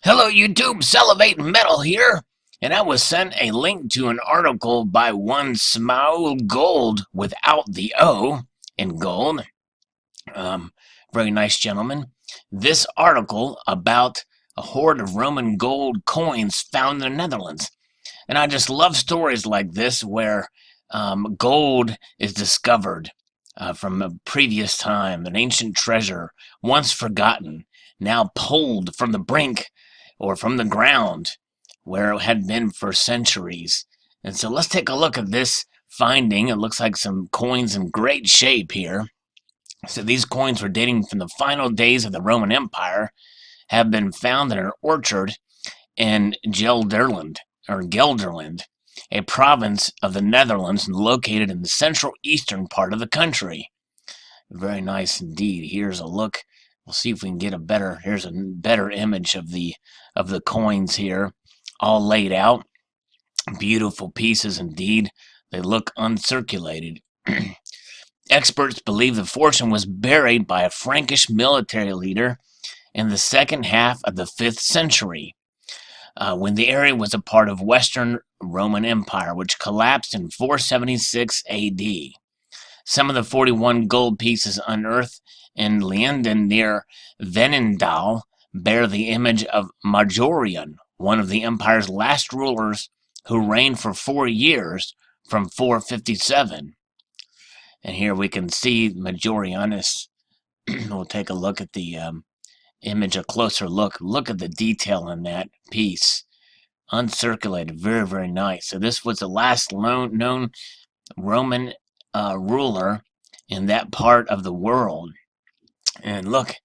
Hello YouTube, Salivating Metal here, and I was sent a link to an article by one Smile Gold without the O in gold. Very nice gentleman. This article about a hoard of Roman gold coins found in the Netherlands. And I just love stories like this where gold is discovered from a previous time, an ancient treasure, once forgotten, now pulled from the brink or from the ground where it had been for centuries. And so let's take a look at this finding. It looks like some coins in great shape here. So these coins were dating from the final days of the Roman Empire, have been found in an orchard in Gelderland, a province of the Netherlands located in the central eastern part of the country. Very nice indeed. Here's a look. We'll see if we can get here's a better image of the coins here, all laid out. Beautiful pieces indeed. They look uncirculated. Experts believe the fortune was buried by a Frankish military leader in the second half of the 5th century, when the area was a part of Western Roman Empire, which collapsed in 476 AD. Some of the 41 gold pieces unearthed in Leenden near Veenendaal bear the image of Majorian, one of the empire's last rulers who reigned for 4 years from 457. And here we can see Majorianus. We'll take a look at the image, a closer look. Look at the detail in that piece. Uncirculated, very, very nice. So this was the last known Roman ruler in that part of the world. And look,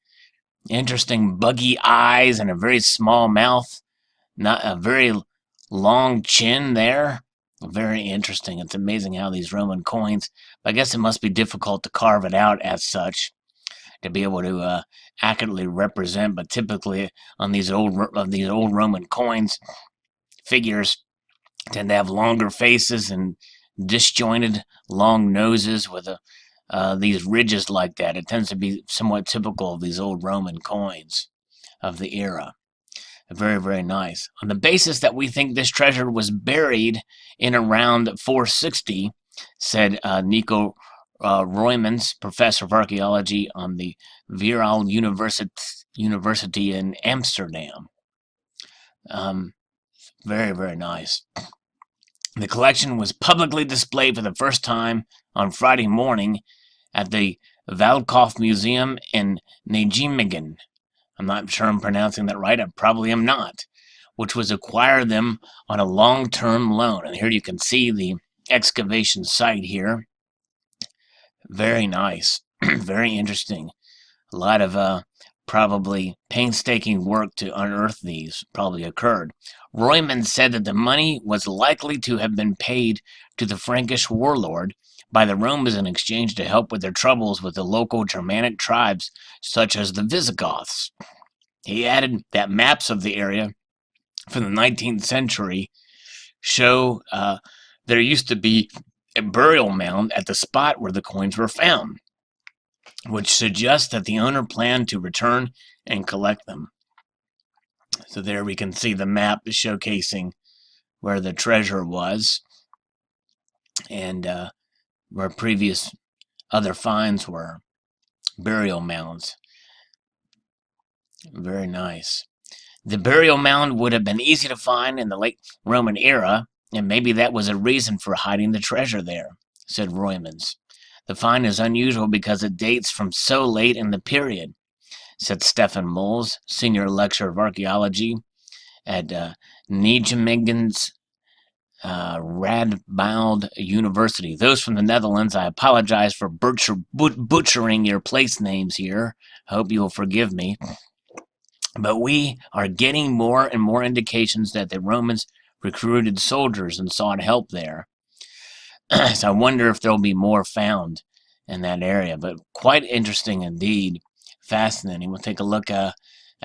interesting buggy eyes and a very small mouth, not a very long chin there. Very interesting. It's amazing how these Roman coins, I guess it must be difficult to carve it out as such to be able to accurately represent, but typically on these old Roman coins, figures tend to have longer faces and disjointed long noses with these ridges like that. It tends to be somewhat typical of these old Roman coins of the era. Very, very nice. On the basis that we think this treasure was buried in around 460, said Nico Roymans, professor of archaeology on the Viral University in Amsterdam. Very, very nice. The collection was publicly displayed for the first time on Friday morning at the Valkhof Museum in Nijmegen. I'm not sure I'm pronouncing that right. I probably am not. Which was acquired them on a long-term loan. And here you can see the excavation site here. Very nice. Very interesting. A lot of probably painstaking work to unearth these probably occurred. Royman said that the money was likely to have been paid to the Frankish warlord by the Romans in exchange to help with their troubles with the local Germanic tribes, such as the Visigoths. He added that maps of the area from the 19th century show there used to be a burial mound at the spot where the coins were found, which suggests that the owner planned to return and collect them. So there we can see the map showcasing where the treasure was and where previous other finds were, burial mounds. Very nice. The burial mound would have been easy to find in the late Roman era, and maybe that was a reason for hiding the treasure there, said Roymans. The find is unusual because it dates from so late in the period, said Stefan Mols, senior lecturer of archaeology at Nijmegen's Radboud University. Those from the Netherlands, I apologize for butchering your place names here. I hope you will forgive me. But we are getting more and more indications that the Romans recruited soldiers and sought help there. So I wonder if there'll be more found in that area. But quite interesting indeed. Fascinating. We'll take a look at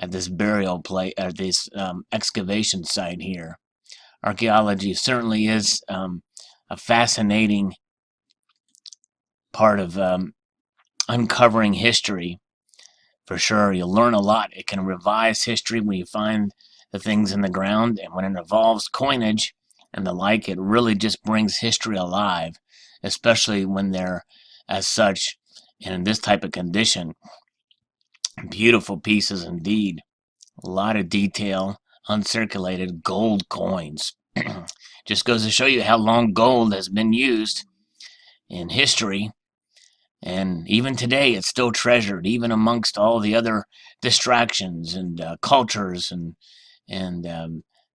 this burial place, at this excavation site here. Archaeology certainly is a fascinating part of uncovering history. For sure, you'll learn a lot. It can revise history when you find the things in the ground, and when it involves coinage and the like, it really just brings history alive, especially when they're as such and in this type of condition. Beautiful pieces indeed. A lot of detail, uncirculated gold coins. Just goes to show you how long gold has been used in history. And even today, it's still treasured, even amongst all the other distractions and cultures and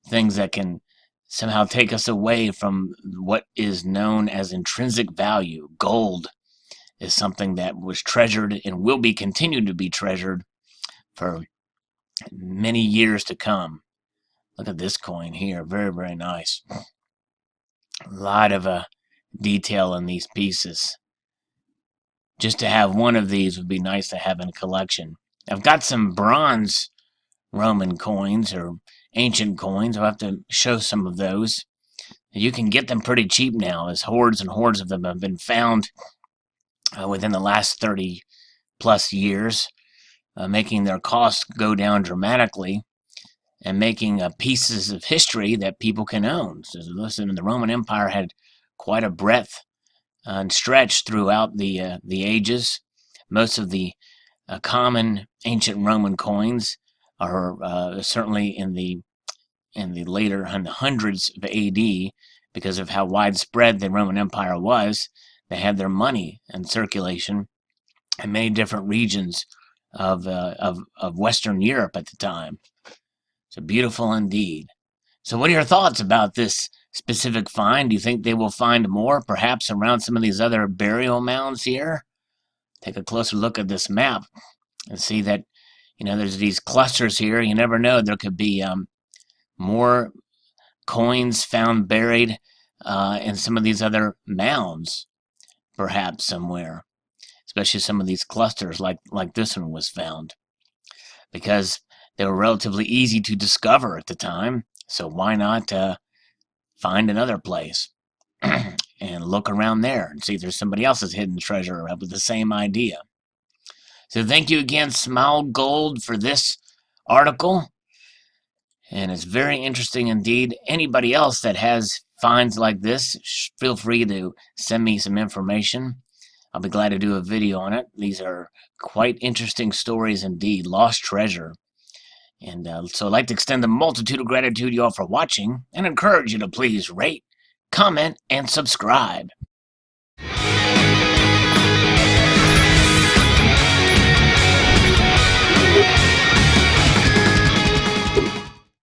things that can somehow take us away from what is known as intrinsic value. Gold is something that was treasured and will be continued to be treasured for many years to come. Look at this coin here, very, very nice. A lot of detail in these pieces. Just to have one of these would be nice to have in a collection. I've got some bronze Roman coins or ancient coins. I'll have to show some of those. You can get them pretty cheap now, as hordes and hordes of them have been found within the last 30 plus years, making their costs go down dramatically and making pieces of history that people can own. So listen, the Roman Empire had quite a breadth and stretch throughout the ages. Most of the common ancient Roman coins are certainly in the later in the hundreds of AD, because of how widespread the Roman Empire was. They had their money in circulation in many different regions of Western Europe at the time. So beautiful indeed. So what are your thoughts about this specific find? Do you think they will find more, perhaps around some of these other burial mounds here? Take a closer look at this map and see that, there's these clusters here. You never know. There could be more coins found buried in some of these other mounds, perhaps somewhere, especially some of these clusters like this one was found, because they were relatively easy to discover at the time. So why not find another place and look around there and see if there's somebody else's hidden treasure with the same idea. So thank you again, Smile Gold, for this article. And it's very interesting indeed. Anybody else that has finds like this, feel free to send me some information. I'll be glad to do a video on it. These are quite interesting stories indeed. Lost treasure. And so I'd like to extend a multitude of gratitude to you all for watching and encourage you to please rate, comment, and subscribe.